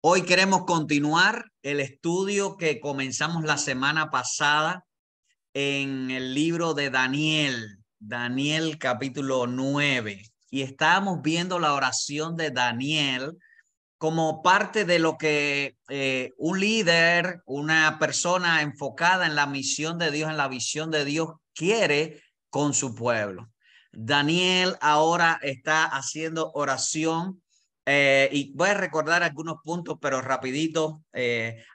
Hoy queremos continuar el estudio que comenzamos la semana pasada en el libro de Daniel, Daniel capítulo 9. Y estábamos viendo la oración de Daniel como parte de lo que un líder, una persona enfocada en la misión de Dios, en la visión de Dios, quiere con su pueblo. Daniel ahora está haciendo oración y voy a recordar algunos puntos, pero rapidito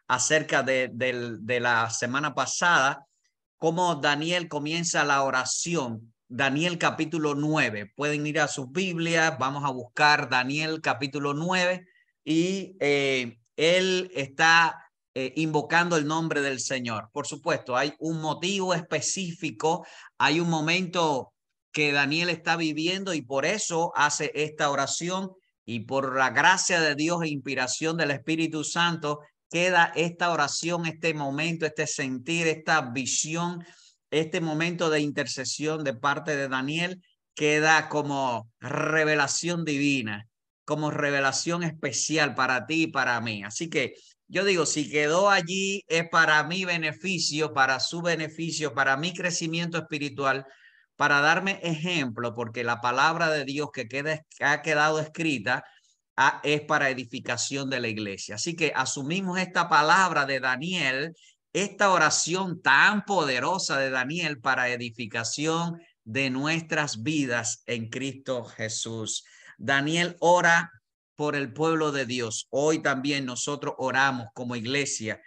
acerca de la semana pasada, cómo Daniel comienza la oración. Daniel capítulo 9. Pueden ir a sus Biblias, vamos a buscar Daniel capítulo 9 y él está invocando el nombre del Señor. Por supuesto, hay un motivo específico, hay un momento que Daniel está viviendo y por eso hace esta oración, y por la gracia de Dios e inspiración del Espíritu Santo queda esta oración, este momento, este sentir, esta visión, este momento de intercesión de parte de Daniel queda como revelación divina, como revelación especial para ti y para mí. Así que yo digo, si quedó allí es para mi beneficio, para su beneficio, para mi crecimiento espiritual, para darme ejemplo, porque la palabra de Dios ha quedado escrita es para edificación de la iglesia. Así que asumimos esta palabra de Daniel, esta oración tan poderosa de Daniel para edificación de nuestras vidas en Cristo Jesús. Daniel ora por el pueblo de Dios. Hoy también nosotros oramos como iglesia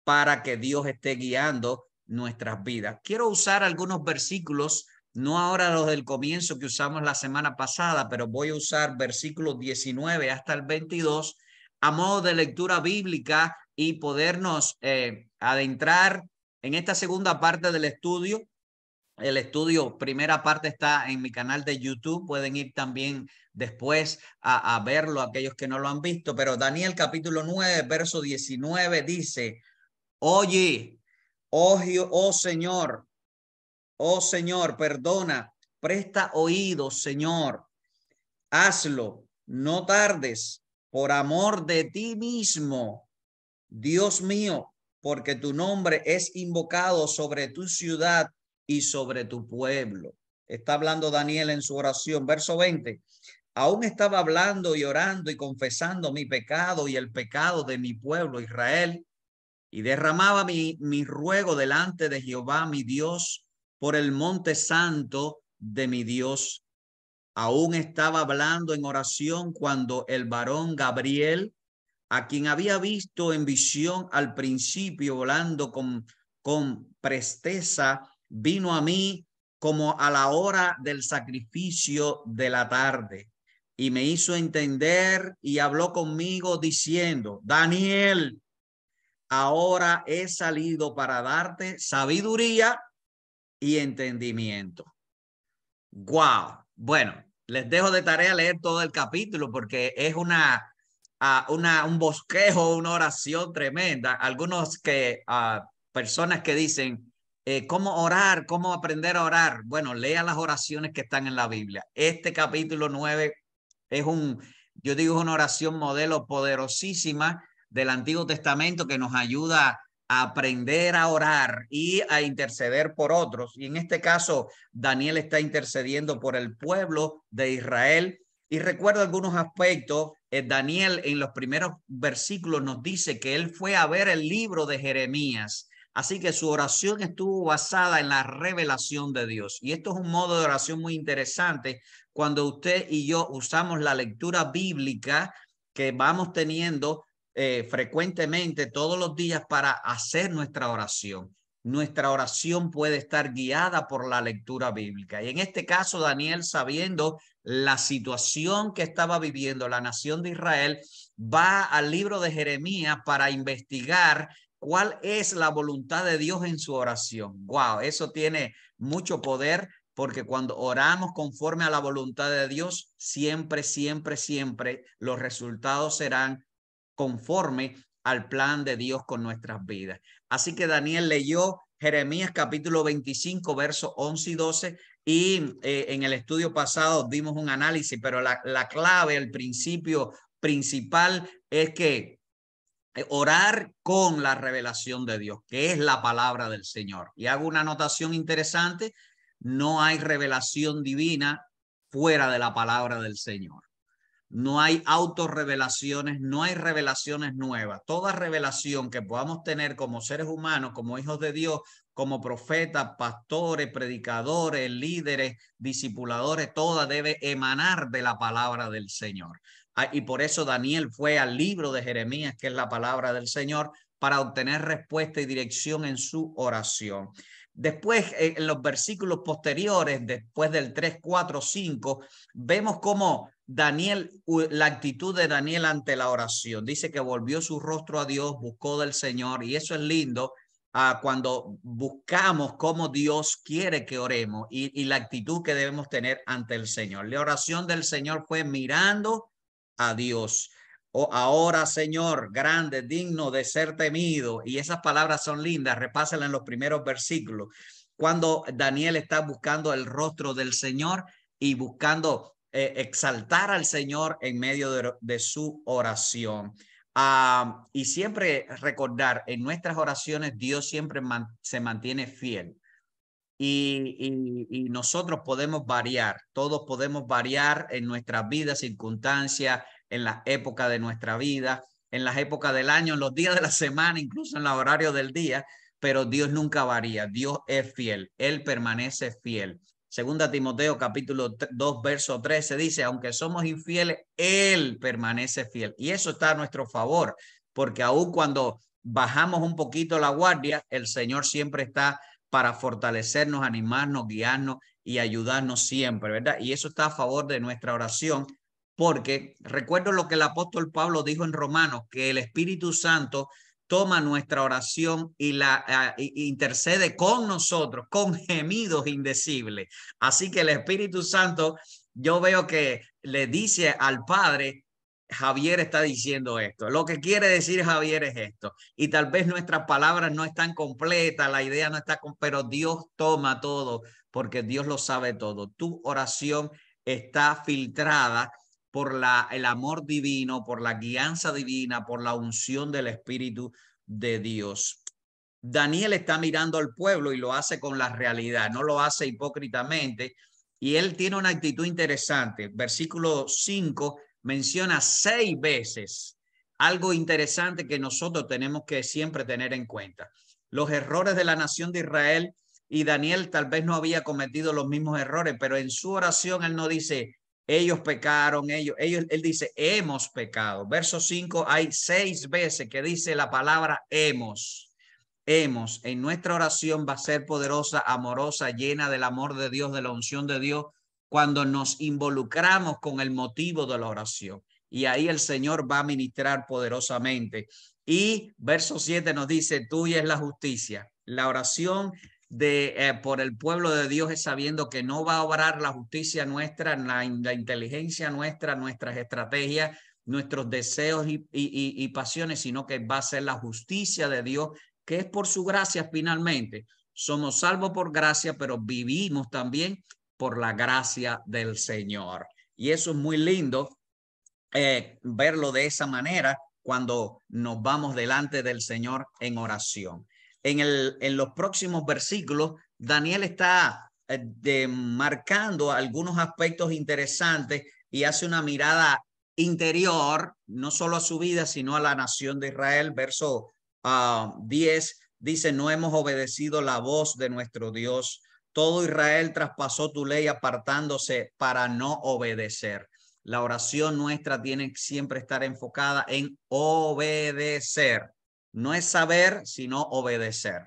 para que Dios esté guiando nuestras vidas. Quiero usar algunos versículos, no ahora los del comienzo que usamos la semana pasada, pero voy a usar versículos 19 hasta el 22 a modo de lectura bíblica y podernos adentrar en esta segunda parte del estudio. El estudio, primera parte, está en mi canal de YouTube. Pueden ir también después a verlo aquellos que no lo han visto. Pero Daniel capítulo 9, verso 19 dice: Oye, oh Señor, perdona, presta oído, Señor, hazlo, no tardes, por amor de ti mismo, Dios mío, porque tu nombre es invocado sobre tu ciudad y sobre tu pueblo. Está hablando Daniel en su oración, verso 20. Aún estaba hablando y orando y confesando mi pecado y el pecado de mi pueblo Israel, y derramaba mi ruego delante de Jehová mi Dios por el monte santo de mi Dios. Aún estaba hablando en oración cuando el varón Gabriel, a quien había visto en visión al principio volando con presteza, vino a mí como a la hora del sacrificio de la tarde y me hizo entender y habló conmigo diciendo: Daniel, ahora he salido para darte sabiduría y entendimiento. Wow. Bueno, les dejo de tarea leer todo el capítulo porque es un bosquejo, una oración tremenda. Algunos personas que dicen, ¿cómo orar? ¿Cómo aprender a orar? Bueno, lea las oraciones que están en la Biblia. Este capítulo 9 es yo digo, una oración modelo poderosísima del Antiguo Testamento que nos ayuda a aprender a orar y a interceder por otros. Y en este caso, Daniel está intercediendo por el pueblo de Israel. Y recuerdo algunos aspectos. Daniel en los primeros versículos nos dice que él fue a ver el libro de Jeremías. Así que su oración estuvo basada en la revelación de Dios. Y esto es un modo de oración muy interesante cuando usted y yo usamos la lectura bíblica que vamos teniendo frecuentemente todos los días para hacer nuestra oración. Nuestra oración puede estar guiada por la lectura bíblica. Y en este caso, Daniel, sabiendo la situación que estaba viviendo la nación de Israel, va al libro de Jeremías para investigar cuál es la voluntad de Dios en su oración. Wow, eso tiene mucho poder, porque cuando oramos conforme a la voluntad de Dios, siempre, siempre, siempre los resultados serán conforme al plan de Dios con nuestras vidas. Así que Daniel leyó Jeremías capítulo 25, versos 11 y 12, y en el estudio pasado dimos un análisis, pero la clave, el principio principal es que orar con la revelación de Dios, que es la palabra del Señor. Y hago una anotación interesante: no hay revelación divina fuera de la palabra del Señor. No hay autorrevelaciones, no hay revelaciones nuevas. Toda revelación que podamos tener como seres humanos, como hijos de Dios, como profetas, pastores, predicadores, líderes, discipuladores, toda debe emanar de la palabra del Señor. Y por eso Daniel fue al libro de Jeremías, que es la palabra del Señor, para obtener respuesta y dirección en su oración. Después, en los versículos posteriores, después del 3, 4, 5, vemos cómo Daniel, la actitud de Daniel ante la oración. Dice que volvió su rostro a Dios, buscó del Señor, y eso es lindo cuando buscamos cómo Dios quiere que oremos y la actitud que debemos tener ante el Señor. La oración del Señor fue mirando a Dios. Oh, ahora, Señor, grande, digno de ser temido. Y esas palabras son lindas. Repásenlas en los primeros versículos. Cuando Daniel está buscando el rostro del Señor y buscando exaltar al Señor en medio de su oración. Y siempre recordar, en nuestras oraciones Dios siempre se mantiene fiel. Y nosotros podemos variar, todos podemos variar en nuestras vidas, circunstancias, en la época de nuestra vida, en las épocas del año, en los días de la semana, incluso en los horarios del día, pero Dios nunca varía, Dios es fiel, Él permanece fiel. Segunda Timoteo capítulo 2, verso 13 dice, aunque somos infieles, Él permanece fiel. Y eso está a nuestro favor, porque aun cuando bajamos un poquito la guardia, el Señor siempre está para fortalecernos, animarnos, guiarnos y ayudarnos siempre, ¿verdad? Y eso está a favor de nuestra oración, porque recuerdo lo que el apóstol Pablo dijo en Romanos, que el Espíritu Santo toma nuestra oración y la intercede con nosotros con gemidos indecibles. Así que el Espíritu Santo, yo veo que le dice al Padre, Javier está diciendo esto. Lo que quiere decir Javier es esto. Y tal vez nuestras palabras no están completas, la idea no está, pero Dios toma todo porque Dios lo sabe todo. Tu oración está filtrada por el amor divino, por la guianza divina, por la unción del Espíritu de Dios. Daniel está mirando al pueblo y lo hace con la realidad, no lo hace hipócritamente. Y él tiene una actitud interesante. Versículo 5 menciona 6 veces algo interesante que nosotros tenemos que siempre tener en cuenta. Los errores de la nación de Israel, y Daniel tal vez no había cometido los mismos errores, pero en su oración él no dice, ellos pecaron, él dice, hemos pecado. Verso 5, hay 6 veces que dice la palabra hemos. En nuestra oración va a ser poderosa, amorosa, llena del amor de Dios, de la unción de Dios, cuando nos involucramos con el motivo de la oración. Y ahí el Señor va a ministrar poderosamente. Y verso 7 nos dice, tuya es la justicia. La oración por el pueblo de Dios es sabiendo que no va a obrar la justicia nuestra, la inteligencia nuestra, nuestras estrategias, nuestros deseos y pasiones, sino que va a ser la justicia de Dios, que es por su gracia finalmente. Somos salvos por gracia, pero vivimos también por la gracia del Señor. Y eso es muy lindo verlo de esa manera cuando nos vamos delante del Señor en oración. En los próximos versículos, Daniel está marcando algunos aspectos interesantes y hace una mirada interior, no solo a su vida, sino a la nación de Israel. Verso 10 dice, no hemos obedecido la voz de nuestro Dios. Todo Israel traspasó tu ley apartándose para no obedecer. La oración nuestra tiene que siempre estar enfocada en obedecer. No es saber, sino obedecer.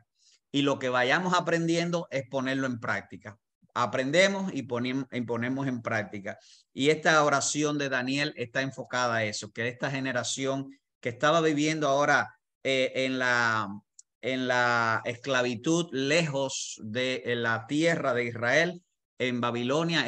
Y lo que vayamos aprendiendo es ponerlo en práctica. Aprendemos y ponemos en práctica. Y esta oración de Daniel está enfocada a eso, que esta generación que estaba viviendo ahora en la esclavitud lejos de la tierra de Israel, en Babilonia,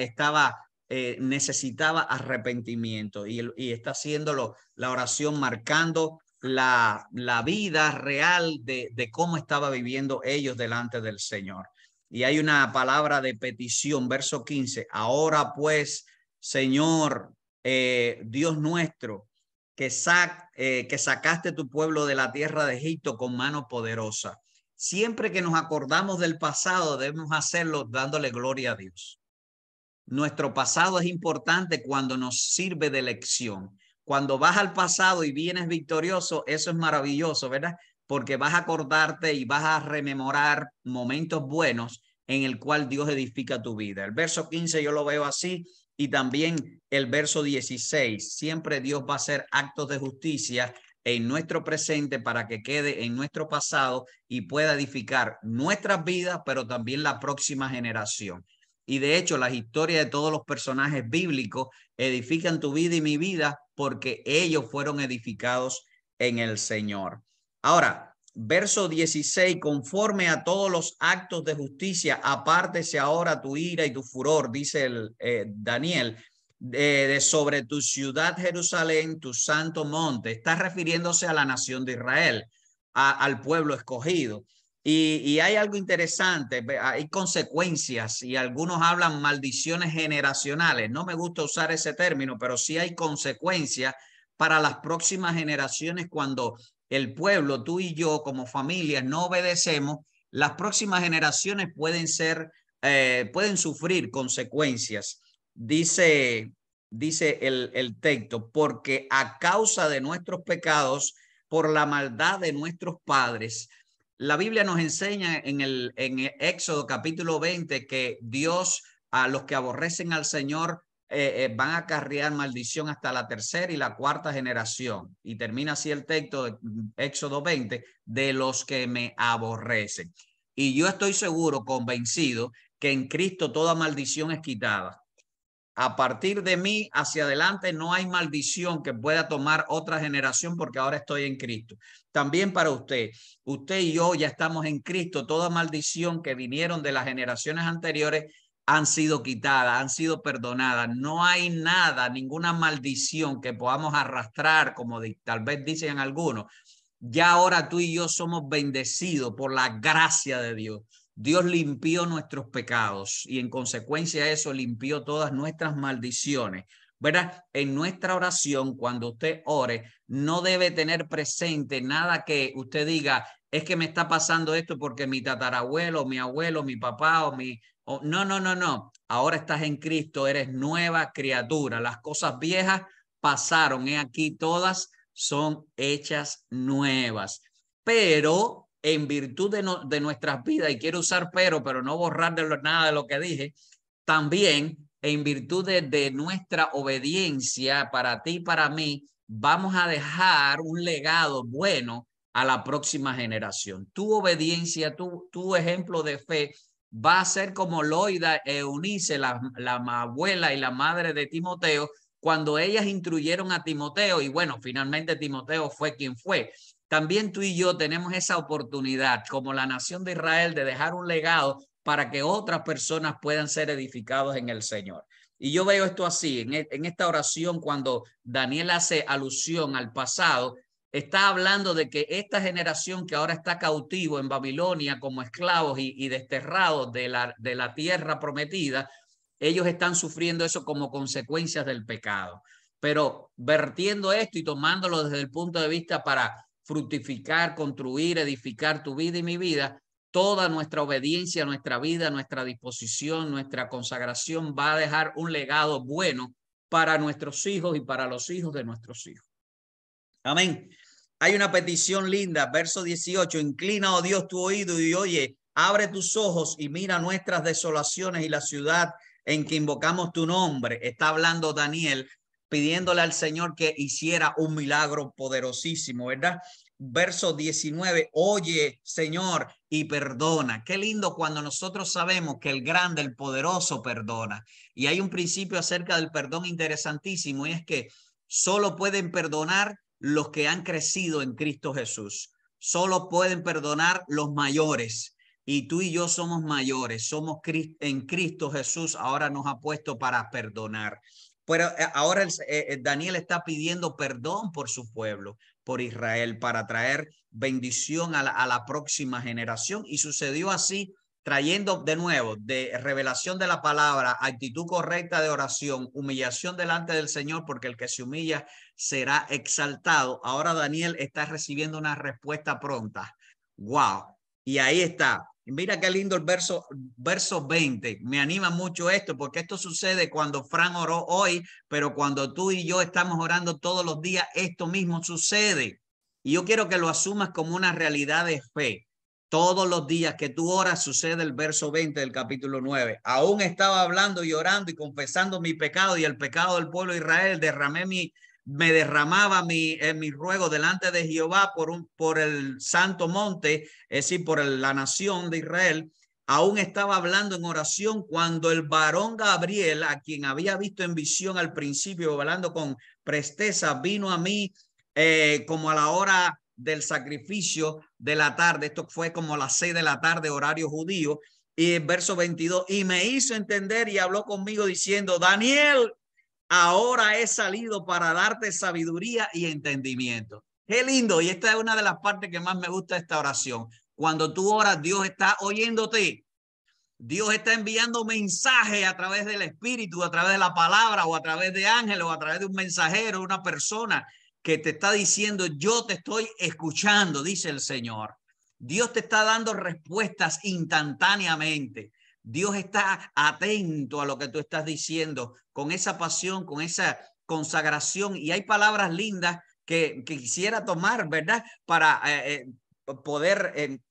necesitaba arrepentimiento y está haciéndolo la oración marcando la vida real de cómo estaba viviendo ellos delante del Señor. Y hay una palabra de petición, verso 15. Ahora pues, Señor, Dios nuestro, que sacaste tu pueblo de la tierra de Egipto con mano poderosa. Siempre que nos acordamos del pasado, debemos hacerlo dándole gloria a Dios. Nuestro pasado es importante cuando nos sirve de lección. Cuando vas al pasado y vienes victorioso, eso es maravilloso, ¿verdad? Porque vas a acordarte y vas a rememorar momentos buenos en el cual Dios edifica tu vida. El verso 15 yo lo veo así, y también el verso 16. Siempre Dios va a hacer actos de justicia en nuestro presente para que quede en nuestro pasado y pueda edificar nuestras vidas, pero también la próxima generación. Y de hecho, las historias de todos los personajes bíblicos edifican tu vida y mi vida porque ellos fueron edificados en el Señor. Ahora, verso 16, conforme a todos los actos de justicia, apártese ahora tu ira y tu furor, dice Daniel, de sobre tu ciudad Jerusalén, tu santo monte. Está refiriéndose a la nación de Israel, al pueblo escogido. Y hay algo interesante, hay consecuencias y algunos hablan maldiciones generacionales. No me gusta usar ese término, pero sí hay consecuencias para las próximas generaciones cuando el pueblo, tú y yo como familias no obedecemos. Las próximas generaciones pueden sufrir consecuencias. Dice el texto, porque a causa de nuestros pecados, por la maldad de nuestros padres. La Biblia nos enseña en el Éxodo capítulo 20 que Dios a los que aborrecen al Señor van a acarrear maldición hasta la tercera y la cuarta generación. Y termina así el texto de Éxodo 20, de los que me aborrecen. Y yo estoy seguro, convencido, que en Cristo toda maldición es quitada. A partir de mí hacia adelante no hay maldición que pueda tomar otra generación porque ahora estoy en Cristo. También para usted y yo ya estamos en Cristo. Toda maldición que vinieron de las generaciones anteriores han sido quitadas, han sido perdonadas. No hay nada, ninguna maldición que podamos arrastrar, como tal vez dicen algunos. Ya ahora tú y yo somos bendecidos por la gracia de Dios. Dios limpió nuestros pecados y en consecuencia de eso limpió todas nuestras maldiciones. ¿Verdad? En nuestra oración, cuando usted ore, no debe tener presente nada que usted diga, es que me está pasando esto porque mi tatarabuelo, mi abuelo, mi papá no, no, no, no. Ahora estás en Cristo, eres nueva criatura. Las cosas viejas pasaron, he aquí todas son hechas nuevas. Pero en virtud de nuestras vidas, y quiero usar pero no borrar nada de lo que dije, también en virtud de nuestra obediencia para ti y para mí, vamos a dejar un legado bueno a la próxima generación. Tu obediencia, tu ejemplo de fe va a ser como Loida Eunice, la abuela y la madre de Timoteo, cuando ellas instruyeron a Timoteo y bueno, finalmente Timoteo fue quien fue. También tú y yo tenemos esa oportunidad como la nación de Israel de dejar un legado para que otras personas puedan ser edificados en el Señor. Y yo veo esto así, en esta oración cuando Daniel hace alusión al pasado, está hablando de que esta generación que ahora está cautivo en Babilonia como esclavos y desterrados de la tierra prometida, ellos están sufriendo eso como consecuencias del pecado. Pero vertiendo esto y tomándolo desde el punto de vista para fructificar, construir, edificar tu vida y mi vida, toda nuestra obediencia, nuestra vida, nuestra disposición, nuestra consagración va a dejar un legado bueno para nuestros hijos y para los hijos de nuestros hijos. Amén. Hay una petición linda, verso 18, inclina, oh Dios, tu oído y oye, abre tus ojos y mira nuestras desolaciones y la ciudad en que invocamos tu nombre. Está hablando Daniel, pidiéndole al Señor que hiciera un milagro poderosísimo, ¿verdad? Verso 19, oye, Señor, y perdona. Qué lindo cuando nosotros sabemos que el grande, el poderoso perdona. Y hay un principio acerca del perdón interesantísimo y es que solo pueden perdonar los que han crecido en Cristo Jesús. Solo pueden perdonar los mayores. Y tú y yo somos mayores, somos en Cristo Jesús, ahora nos ha puesto para perdonar. Pero ahora Daniel está pidiendo perdón por su pueblo, por Israel, para traer bendición a la próxima generación. Y sucedió así trayendo de nuevo de revelación de la palabra, actitud correcta de oración, humillación delante del Señor, porque el que se humilla será exaltado. Ahora Daniel está recibiendo una respuesta pronta. Wow. Y ahí está. Mira qué lindo el verso 20. Me anima mucho esto, porque esto sucede cuando Fran oró hoy, pero cuando tú y yo estamos orando todos los días, esto mismo sucede. Y yo quiero que lo asumas como una realidad de fe. Todos los días que tú oras sucede el verso 20 del capítulo 9. Aún estaba hablando y orando y confesando mi pecado y el pecado del pueblo de Israel. Me derramaba mi ruego delante de Jehová por el santo monte, es decir, por la nación de Israel. Aún estaba hablando en oración cuando el varón Gabriel, a quien había visto en visión al principio, hablando con presteza, vino a mí como a la hora del sacrificio de la tarde. Esto fue como a las 6 de la tarde, horario judío. Y el verso 22, y me hizo entender y habló conmigo diciendo, Daniel, ahora he salido para darte sabiduría y entendimiento. Qué lindo. Y esta es una de las partes que más me gusta de esta oración. Cuando tú oras, Dios está oyéndote. Dios está enviando mensajes a través del Espíritu, a través de la palabra o a través de ángeles o a través de un mensajero, una persona que te está diciendo, yo te estoy escuchando, dice el Señor. Dios te está dando respuestas instantáneamente. Dios está atento a lo que tú estás diciendo con esa pasión, con esa consagración. Y hay palabras lindas que quisiera tomar, ¿verdad? Para poder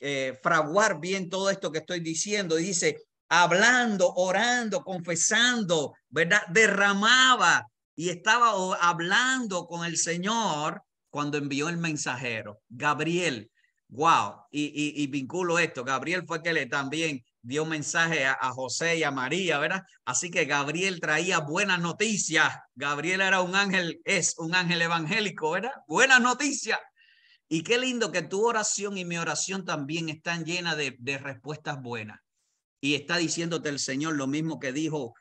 fraguar bien todo esto que estoy diciendo. Dice, hablando, orando, confesando, ¿verdad? Derramaba y estaba hablando con el Señor cuando envió el mensajero, Gabriel. Wow. Y vinculo esto. Gabriel fue que le también dio mensaje a José y a María, ¿verdad? Así que Gabriel traía buenas noticias. Gabriel era un ángel, es un ángel evangélico, ¿verdad? Buenas noticias. Y qué lindo que tu oración y mi oración también están llenas de respuestas buenas. Y está diciéndote el Señor lo mismo que dijo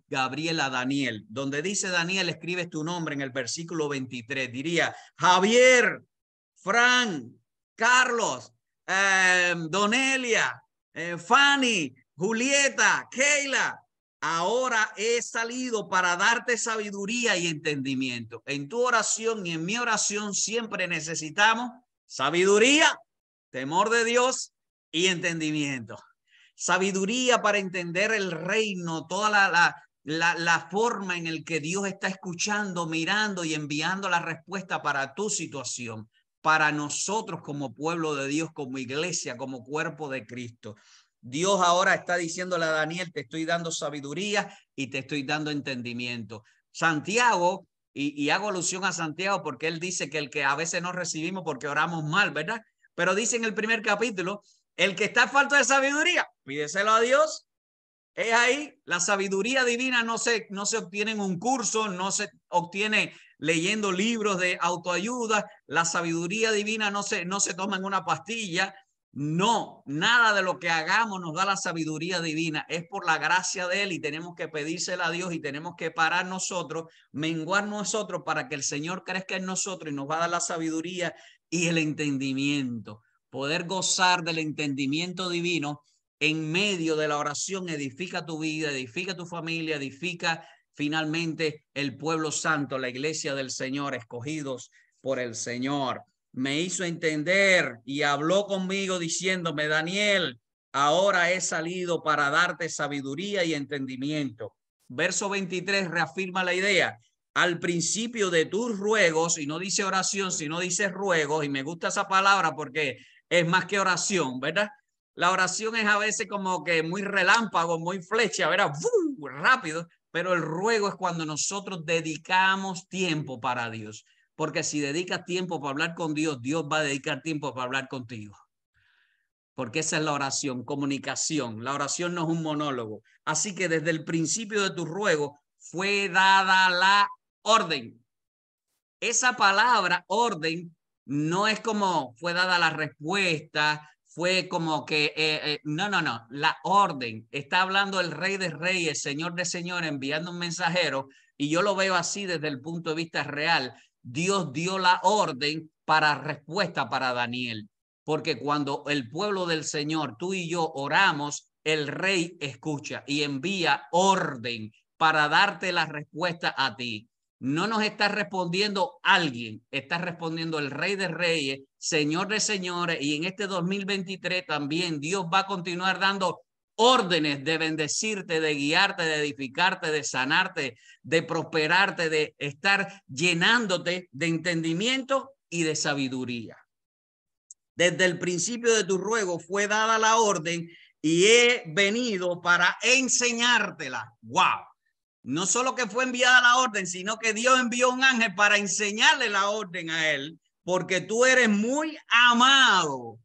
Gabriel a Daniel. Donde dice Daniel, escribes tu nombre en el versículo 23. Diría Javier, Fran, Carlos, Donelia, Fanny, Julieta, Keila. Ahora he salido para darte sabiduría y entendimiento. En tu oración y en mi oración siempre necesitamos sabiduría, temor de Dios y entendimiento. Sabiduría para entender el reino, toda la forma en el que Dios está escuchando, mirando y enviando la respuesta para tu situación, para nosotros como pueblo de Dios, como iglesia, como cuerpo de Cristo. Dios ahora está diciéndole a Daniel, te estoy dando sabiduría y te estoy dando entendimiento. Santiago, y hago alusión a Santiago porque él dice que el que a veces no recibimos porque oramos mal, ¿verdad? Pero dice en el primer capítulo, el que está falto de sabiduría, pídeselo a Dios. Es ahí, la sabiduría divina no se obtiene en un curso, no se obtiene leyendo libros de autoayuda. La sabiduría divina no se toma en una pastilla. No, nada de lo que hagamos nos da la sabiduría divina. Es por la gracia de Él y tenemos que pedírsela a Dios y tenemos que parar nosotros, menguar nosotros para que el Señor crezca en nosotros y nos va a dar la sabiduría y el entendimiento. Poder gozar del entendimiento divino en medio de la oración, edifica tu vida, edifica tu familia, edifica finalmente el pueblo santo, la iglesia del Señor, escogidos por el Señor. Me hizo entender y habló conmigo diciéndome, Daniel, ahora he salido para darte sabiduría y entendimiento. Verso 23 reafirma la idea. Al principio de tus ruegos, y no dice oración, sino dice ruegos, y me gusta esa palabra porque es más que oración, ¿verdad? La oración es a veces como que muy relámpago, muy flecha, ¿verdad? Rápido, pero el ruego es cuando nosotros dedicamos tiempo para Dios. Porque si dedicas tiempo para hablar con Dios, Dios va a dedicar tiempo para hablar contigo. Porque esa es la oración, comunicación. La oración no es un monólogo. Así que desde el principio de tu ruego fue dada la orden. Esa palabra orden no es como fue dada la respuesta, fue como que, no, la orden. Está hablando el Rey de Reyes, Señor de Señores, enviando un mensajero, y yo lo veo así desde el punto de vista real. Dios dio la orden para respuesta para Daniel, porque cuando el pueblo del Señor, tú y yo oramos, el rey escucha y envía orden para darte la respuesta a ti. No nos está respondiendo alguien, está respondiendo el Rey de Reyes, Señor de Señores, y en este 2023 también Dios va a continuar dando órdenes de bendecirte, de guiarte, de edificarte, de sanarte, de prosperarte, de estar llenándote de entendimiento y de sabiduría. Desde el principio de tu ruego fue dada la orden y he venido para enseñártela. ¡Wow! No solo que fue enviada la orden, sino que Dios envió un ángel para enseñarle la orden a él, porque tú eres muy amado.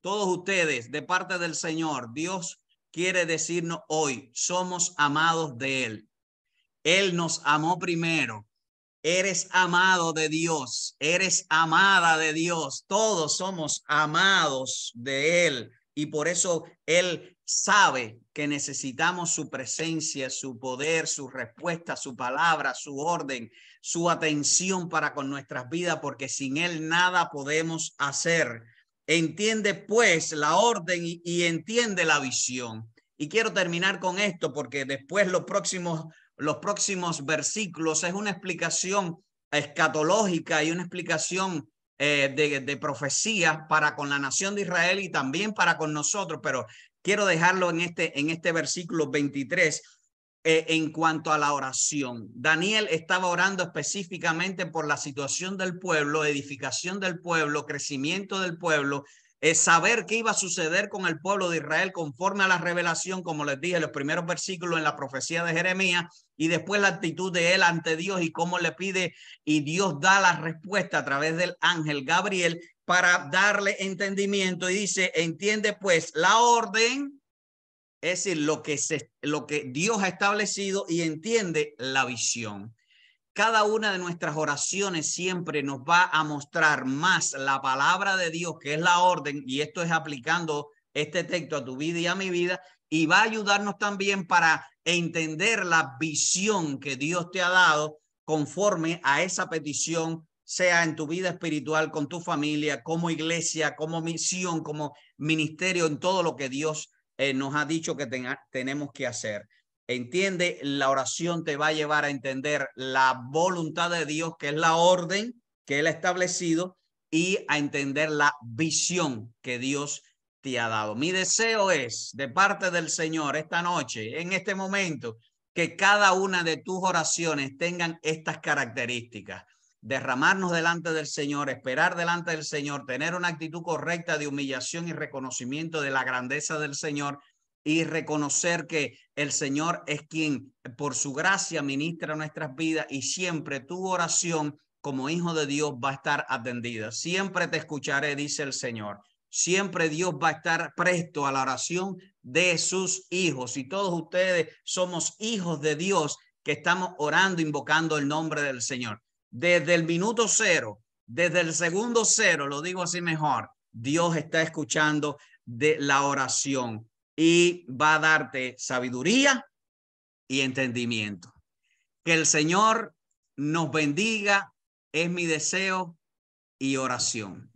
Todos ustedes, de parte del Señor, Dios quiere decirnos hoy, somos amados de Él. Él nos amó primero. Eres amado de Dios, eres amada de Dios. Todos somos amados de Él. Y por eso Él sabe que necesitamos su presencia, su poder, su respuesta, su palabra, su orden, su atención para con nuestras vidas, porque sin Él nada podemos hacer. Entiende pues la orden y entiende la visión. Y quiero terminar con esto porque después los próximos versículos es una explicación escatológica y una explicación de profecía para con la nación de Israel y también para con nosotros, pero quiero dejarlo en este versículo 23 en cuanto a la oración. Daniel estaba orando específicamente por la situación del pueblo, edificación del pueblo, crecimiento del pueblo, saber qué iba a suceder con el pueblo de Israel conforme a la revelación, como les dije, los primeros versículos en la profecía de Jeremías, y después la actitud de él ante Dios y cómo le pide, y Dios da la respuesta a través del ángel Gabriel para darle entendimiento, y dice, entiende pues la orden, es decir, lo que Dios ha establecido, y entiende la visión. Cada una de nuestras oraciones siempre nos va a mostrar más la palabra de Dios, que es la orden, y esto es aplicando este texto a tu vida y a mi vida, y va a ayudarnos también para entender la visión que Dios te ha dado conforme a esa petición, sea en tu vida espiritual, con tu familia, como iglesia, como misión, como ministerio, en todo lo que Dios nos ha dicho que tenemos que hacer. Entiende, la oración te va a llevar a entender la voluntad de Dios, que es la orden que Él ha establecido, y a entender la visión que Dios te ha dado. Mi deseo es, de parte del Señor, esta noche, en este momento, que cada una de tus oraciones tengan estas características: derramarnos delante del Señor, esperar delante del Señor, tener una actitud correcta de humillación y reconocimiento de la grandeza del Señor, y reconocer que el Señor es quien por su gracia ministra nuestras vidas, y siempre tu oración como hijo de Dios va a estar atendida. Siempre te escucharé, dice el Señor. Siempre Dios va a estar presto a la oración de sus hijos, y todos ustedes somos hijos de Dios que estamos orando, invocando el nombre del Señor. Desde el minuto cero, desde el segundo cero, lo digo así mejor, Dios está escuchando de la oración y va a darte sabiduría y entendimiento. Que el Señor nos bendiga, es mi deseo y oración.